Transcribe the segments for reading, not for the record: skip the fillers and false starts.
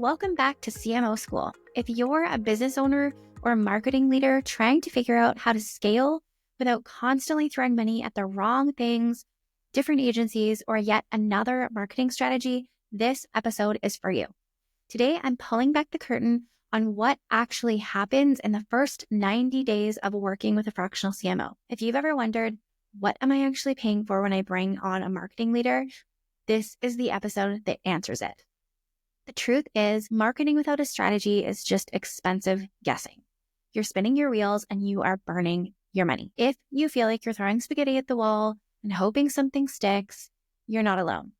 Welcome back to CMO School. If you're a business owner or a marketing leader trying to figure out how to scale without constantly throwing money at the wrong things, different agencies, or yet another marketing strategy, this episode is for you. Today, I'm pulling back the curtain on what actually happens in the first 90 days of working with a fractional CMO. If you've ever wondered, what am I actually paying for when I bring on a marketing leader? This is the episode that answers it. The truth is, marketing without a strategy is just expensive guessing. You're spinning your wheels and you are burning your money. If you feel like you're throwing spaghetti at the wall and hoping something sticks, you're not alone.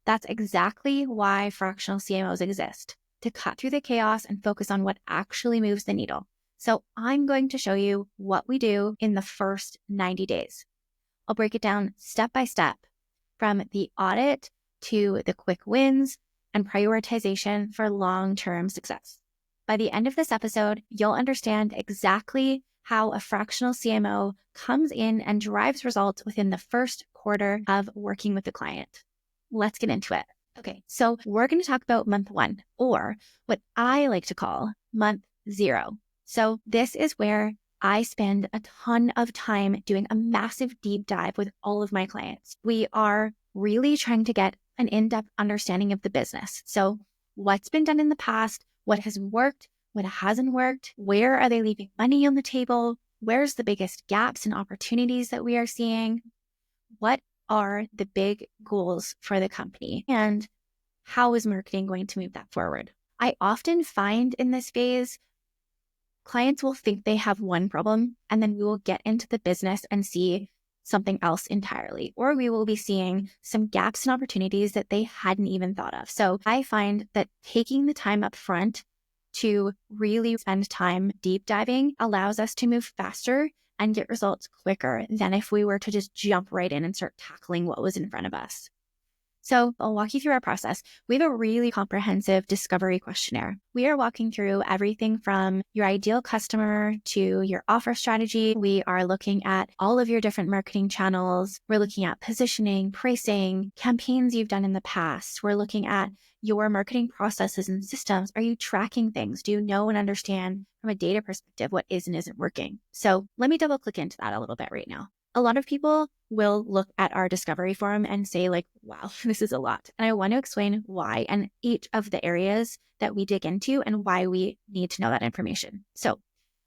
That's exactly why fractional CMOs exist, to cut through the chaos and focus on what actually moves the needle. So I'm going to show you what we do in the first 90 days. I'll break it down step by step, from the audit to the quick wins and prioritization for long-term success. By the end of this episode, you'll understand exactly how a fractional CMO comes in and drives results within the first quarter of working with the client. Let's get into it. Okay, so we're going to talk about month 1, or what I like to call month 0. So this is where I spend a ton of time doing a massive deep dive with all of my clients. We are really trying to get an in-depth understanding of the business. So what's been done in the past, what has worked, what hasn't worked, where are they leaving money on the table, where's the biggest gaps and opportunities that we are seeing, what are the big goals for the company, and how is marketing going to move that forward? I often find in this phase, clients will think they have one problem, and then we will get into the business and see something else entirely, or we will be seeing some gaps and opportunities that they hadn't even thought of. So I find that taking the time up front to really spend time deep diving allows us to move faster and get results quicker than if we were to just jump right in and start tackling what was in front of us. So I'll walk you through our process. We have a really comprehensive discovery questionnaire. We are walking through everything from your ideal customer to your offer strategy. We are looking at all of your different marketing channels. We're looking at positioning, pricing, campaigns you've done in the past. We're looking at your marketing processes and systems. Are you tracking things? Do you know and understand from a data perspective what is and isn't working? So let me double click into that a little bit right now. A lot of people will look at our discovery form and say like, wow, this is a lot. And I want to explain why and each of the areas that we dig into and why we need to know that information. So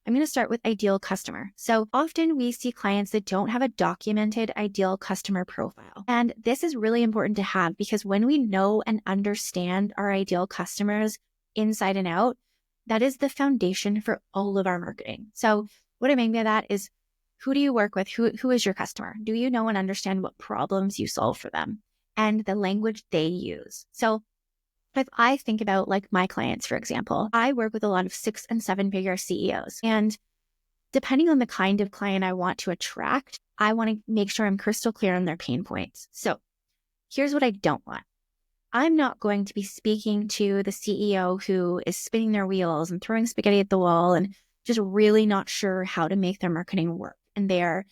I'm going to start with ideal customer. So often we see clients that don't have a documented ideal customer profile. And this is really important to have because when we know and understand our ideal customers inside and out, that is the foundation for all of our marketing. So what I mean by that is, who do you work with? Who is your customer? Do you know and understand what problems you solve for them and the language they use? So if I think about like my clients, for example, I work with a lot of 6 and 7 figure CEOs. And depending on the kind of client I want to attract, I want to make sure I'm crystal clear on their pain points. So here's what I don't want. I'm not going to be speaking to the CEO who is spinning their wheels and throwing spaghetti at the wall and just really not sure how to make their marketing work. And they're,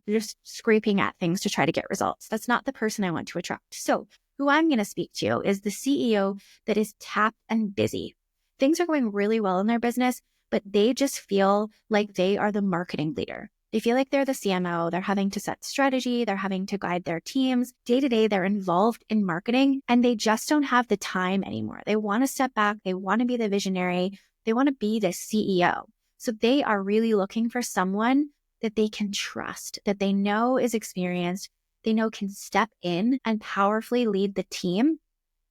just scraping at things to try to get results. That's not the person I want to attract. So who I'm going to speak to is the CEO that is tapped and busy. Things are going really well in their business, but they just feel like they are the marketing leader. They feel like they're the CMO. They're having to set strategy. They're having to guide their teams. Day to day, they're involved in marketing and they just don't have the time anymore. They want to step back. They want to be the visionary. They want to be the CEO. So they are really looking for someone that they can trust, that they know is experienced, they know can step in and powerfully lead the team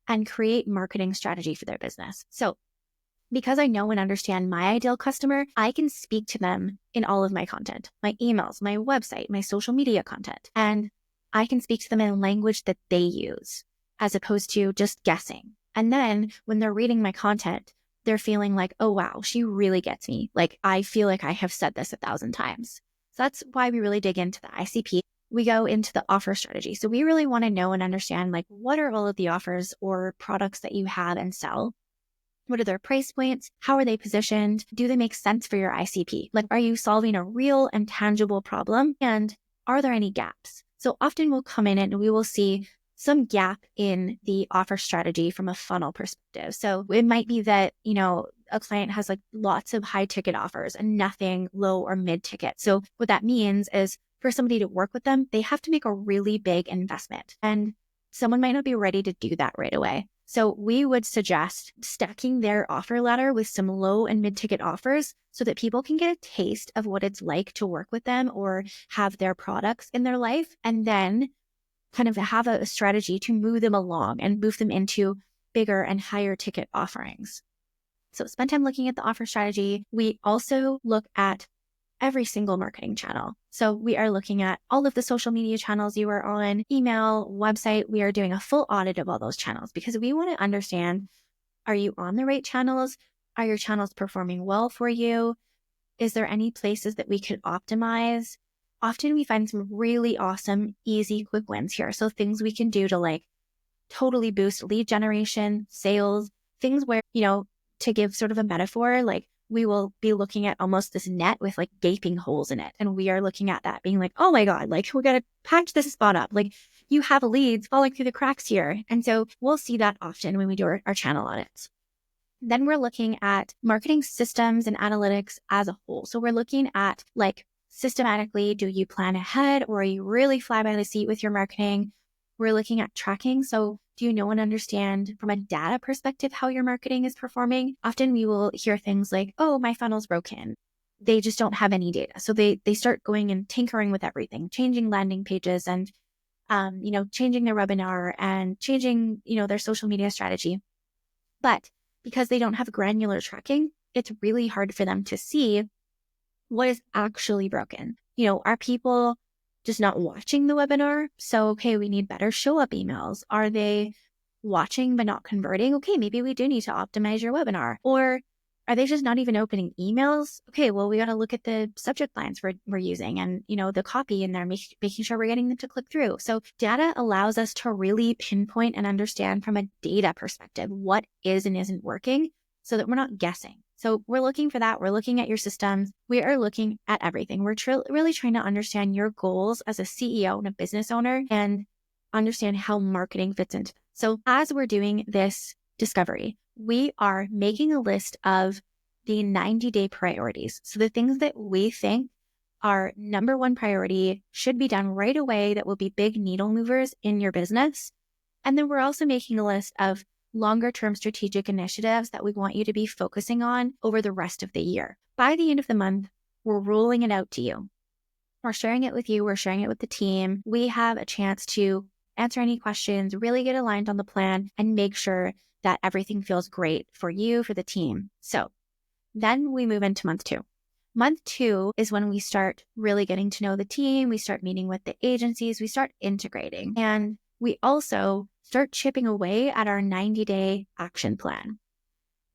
and create marketing strategy for their business. So because I know and understand my ideal customer, I can speak to them in all of my content, my emails, my website, my social media content, and I can speak to them in language that they use as opposed to just guessing. And then when they're reading my content, they're feeling like, oh, wow, she really gets me. Like, I feel like I have said this 1,000 times. So that's why we really dig into the ICP. We go into the offer strategy. So we really want to know and understand, like, what are all of the offers or products that you have and sell? What are their price points? How are they positioned? Do they make sense for your ICP? Like, are you solving a real and tangible problem? And are there any gaps? So often we'll come in and we will see some gap in the offer strategy from a funnel perspective. So it might be that, a client has like lots of high ticket offers and nothing low or mid ticket. So what that means is for somebody to work with them, they have to make a really big investment, and someone might not be ready to do that right away. So we would suggest stacking their offer ladder with some low and mid ticket offers so that people can get a taste of what it's like to work with them or have their products in their life, and then kind of have a strategy to move them along and move them into bigger and higher ticket offerings. So spend time looking at the offer strategy. We also look at every single marketing channel. So we are looking at all of the social media channels you are on, email, website. We are doing a full audit of all those channels because we want to understand, are you on the right channels? Are your channels performing well for you? Is there any places that we could optimize? Often we find some really awesome, easy, quick wins here. So things we can do to like totally boost lead generation, sales, things where, to give sort of a metaphor, like we will be looking at almost this net with like gaping holes in it. And we are looking at that being like, oh my God, like we got to patch this spot up. Like you have leads falling through the cracks here. And so we'll see that often when we do our channel audits. Then we're looking at marketing systems and analytics as a whole. So we're looking at like systematically, do you plan ahead or are you really fly by the seat with your marketing? We're looking at tracking. So do you know and understand from a data perspective how your marketing is performing? Often we will hear things like, oh, my funnel's broken. They just don't have any data. So they start going and tinkering with everything, changing landing pages and, changing their webinar and changing, their social media strategy. But because they don't have granular tracking, it's really hard for them to see what is actually broken. Are people just not watching the webinar? So, okay, we need better show up emails. Are they watching but not converting? Okay, maybe we do need to optimize your webinar. Or are they just not even opening emails? Okay, well, we got to look at the subject lines we're using and, the copy in there, making sure we're getting them to click through. So data allows us to really pinpoint and understand from a data perspective what is and isn't working so that we're not guessing. So we're looking for that. We're looking at your systems. We are looking at everything. We're really trying to understand your goals as a CEO and a business owner and understand how marketing fits into that. So as we're doing this discovery, we are making a list of the 90-day priorities. So the things that we think are number one priority should be done right away that will be big needle movers in your business. And then we're also making a list of longer-term strategic initiatives that we want you to be focusing on over the rest of the year. By the end of the month, we're rolling it out to you. We're sharing it with you. We're sharing it with the team. We have a chance to answer any questions, really get aligned on the plan, and make sure that everything feels great for you, for the team. So then we move into month 2. Month 2 is when we start really getting to know the team. We start meeting with the agencies. We start integrating. And we also start chipping away at our 90-day action plan.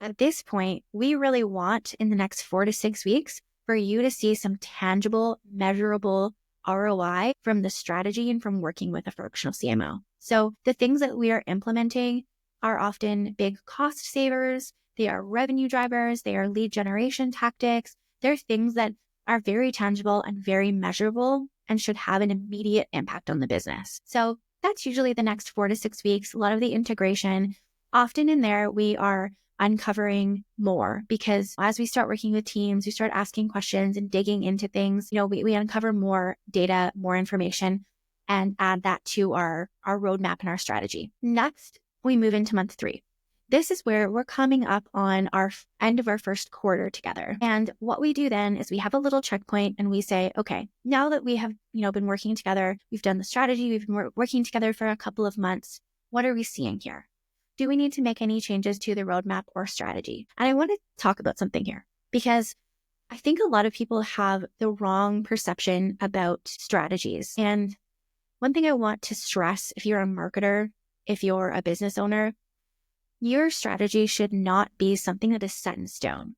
At this point, we really want in the next 4 to 6 weeks for you to see some tangible, measurable ROI from the strategy and from working with a fractional CMO. So the things that we are implementing are often big cost savers. They are revenue drivers. They are lead generation tactics. They're things that are very tangible and very measurable and should have an immediate impact on the business. So that's usually the next 4 to 6 weeks. A lot of the integration, often in there, we are uncovering more because as we start working with teams, we start asking questions and digging into things, we uncover more data, more information, and add that to our roadmap and our strategy. Next, we move into month 3. This is where we're coming up on our end of our first quarter together. And what we do then is we have a little checkpoint and we say, okay, now that we have, been working together, we've done the strategy, we've been working together for a couple of months. What are we seeing here? Do we need to make any changes to the roadmap or strategy? And I want to talk about something here because I think a lot of people have the wrong perception about strategies. And one thing I want to stress, if you're a marketer, if you're a business owner, your strategy should not be something that is set in stone.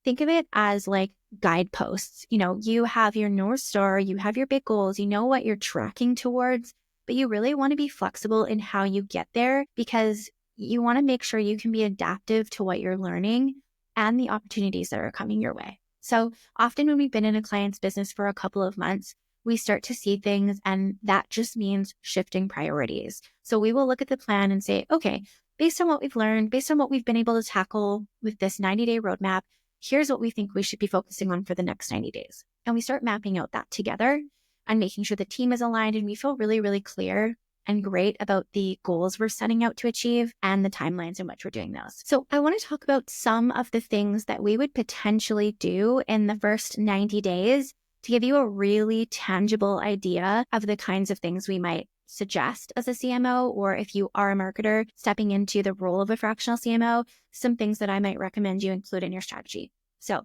Think of it as like guideposts. You have your North Star, you have your big goals, you know what you're tracking towards, but you really want to be flexible in how you get there because you want to make sure you can be adaptive to what you're learning and the opportunities that are coming your way. So often when we've been in a client's business for a couple of months, we start to see things, and that just means shifting priorities. So we will look at the plan and say, okay, based on what we've learned, based on what we've been able to tackle with this 90-day roadmap, here's what we think we should be focusing on for the next 90 days. And we start mapping out that together and making sure the team is aligned, and we feel really, really clear and great about the goals we're setting out to achieve and the timelines in which we're doing those. So I want to talk about some of the things that we would potentially do in the first 90 days to give you a really tangible idea of the kinds of things we might suggest as a CMO, or if you are a marketer stepping into the role of a fractional CMO, some things that I might recommend you include in your strategy. So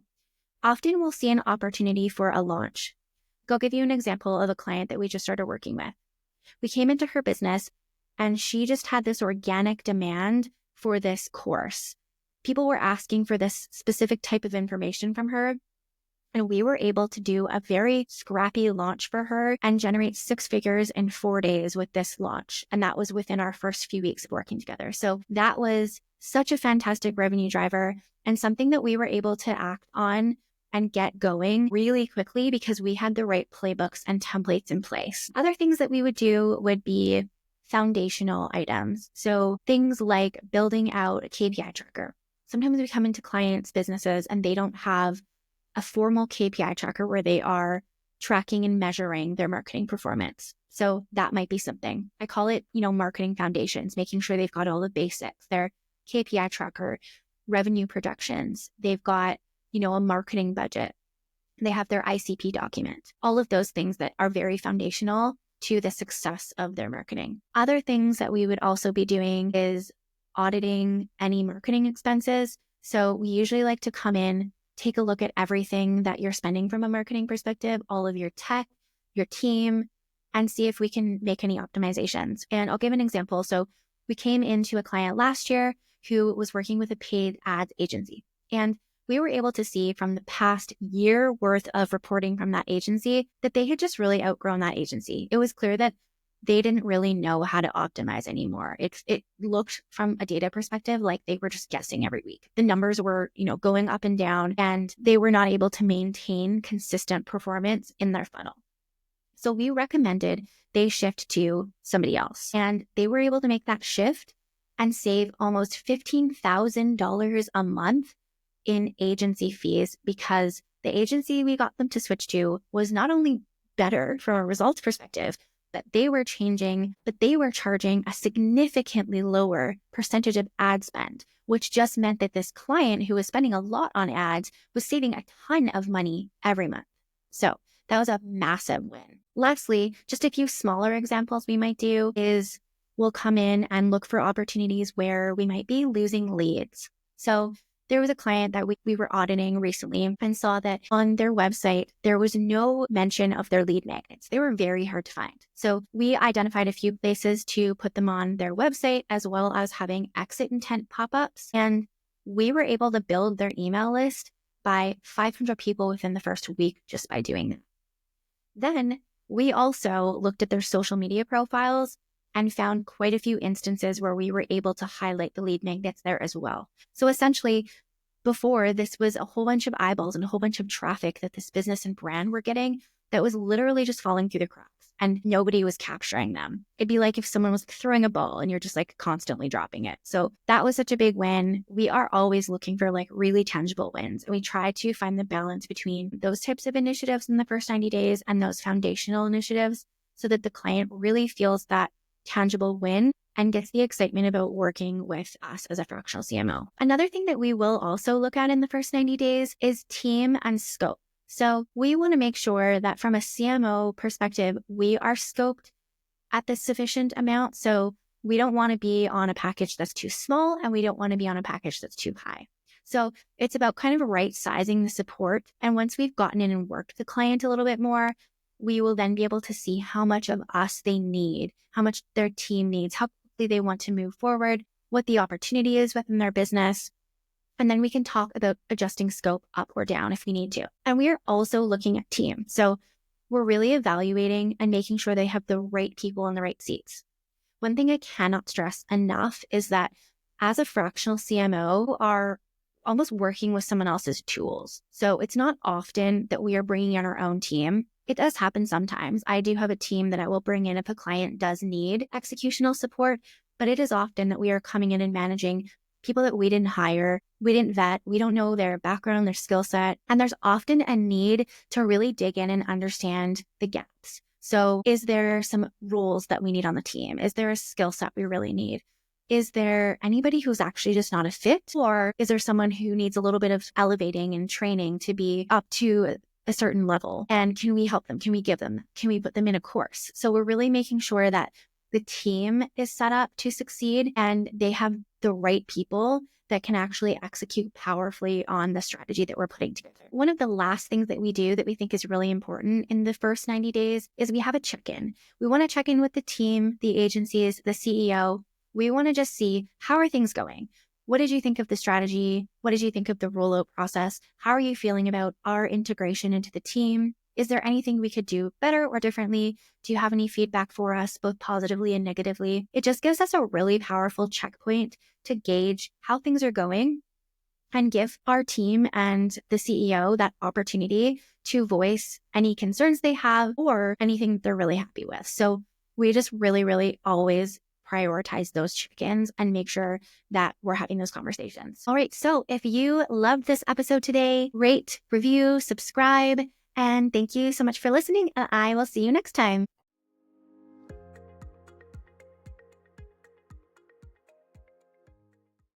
often we'll see an opportunity for a launch. I'll give you an example of a client that we just started working with. We came into her business and she just had this organic demand for this course. People were asking for this specific type of information from her, and we were able to do a very scrappy launch for her and generate 6 figures in 4 days with this launch. And that was within our first few weeks of working together. So that was such a fantastic revenue driver and something that we were able to act on and get going really quickly because we had the right playbooks and templates in place. Other things that we would do would be foundational items. So things like building out a KPI tracker. Sometimes we come into clients' businesses and they don't have a formal KPI tracker where they are tracking and measuring their marketing performance. So that might be something. I call it, marketing foundations, making sure they've got all the basics, their KPI tracker, revenue projections. They've got a marketing budget. They have their ICP document, all of those things that are very foundational to the success of their marketing. Other things that we would also be doing is auditing any marketing expenses. So we usually like to come in, take a look at everything that you're spending from a marketing perspective, all of your tech, your team, and see if we can make any optimizations. And I'll give an example. So we came into a client last year who was working with a paid ads agency. And we were able to see from the past year worth of reporting from that agency that they had just really outgrown that agency. It was clear that they didn't really know how to optimize anymore. It looked from a data perspective like they were just guessing every week. The numbers were, going up and down, and they were not able to maintain consistent performance in their funnel. So we recommended they shift to somebody else, and they were able to make that shift and save almost $15,000 a month in agency fees because the agency we got them to switch to was not only better from a results perspective, but they were charging a significantly lower percentage of ad spend, which just meant that this client who was spending a lot on ads was saving a ton of money every month. So that was a massive win. Lastly, just a few smaller examples we might do is we'll come in and look for opportunities where we might be losing leads. So there was a client that we were auditing recently and saw that on their website, there was no mention of their lead magnets. They were very hard to find. So we identified a few places to put them on their website, as well as having exit intent pop-ups. And we were able to build their email list by 500 people within the first week just by doing that. Then we also looked at their social media profiles and found quite a few instances where we were able to highlight the lead magnets there as well. So essentially, before, this was a whole bunch of eyeballs and a whole bunch of traffic that this business and brand were getting that was literally just falling through the cracks and nobody was capturing them. It'd be like if someone was throwing a ball and you're just constantly dropping it. So that was such a big win. We are always looking for really tangible wins. And we try to find the balance between those types of initiatives in the first 90 days and those foundational initiatives so that the client really feels that tangible win and gets the excitement about working with us as a fractional CMO. Another thing that we will also look at in the first 90 days is team and scope. So we want to make sure that from a CMO perspective, we are scoped at the sufficient amount. So we don't want to be on a package that's too small and we don't want to be on a package that's too high. So it's about kind of right sizing the support. And once we've gotten in and worked the client a little bit more, we will then be able to see how much of us they need, how much their team needs, how quickly they want to move forward, what the opportunity is within their business. And then we can talk about adjusting scope up or down if we need to. And we are also looking at team. So we're really evaluating and making sure they have the right people in the right seats. One thing I cannot stress enough is that as a fractional CMO, we are almost working with someone else's tools. So it's not often that we are bringing in our own team. It does happen sometimes. I do have a team that I will bring in if a client does need executional support, but it is often that we are coming in and managing people that we didn't hire, we didn't vet, we don't know their background, their skill set. And there's often a need to really dig in and understand the gaps. So is there some roles that we need on the team? Is there a skill set we really need? Is there anybody who's actually just not a fit? Or is there someone who needs a little bit of elevating and training to be up to a certain level? And can we help them? Can we give them? Can we put them in a course? So we're really making sure that the team is set up to succeed and they have the right people that can actually execute powerfully on the strategy that we're putting together. One of the last things that we do that we think is really important in the first 90 days is we have a check-in. We want to check in with the team, the agencies, the CEO. We want to just see, how are things going? What did you think of the strategy? What did you think of the rollout process? How are you feeling about our integration into the team? Is there anything we could do better or differently? Do you have any feedback for us, both positively and negatively? It just gives us a really powerful checkpoint to gauge how things are going and give our team and the CEO that opportunity to voice any concerns they have or anything they're really happy with. So we just really, really always prioritize those check-ins and make sure that we're having those conversations. All right. So if you loved this episode today, rate, review, subscribe, and thank you so much for listening. And I will see you next time.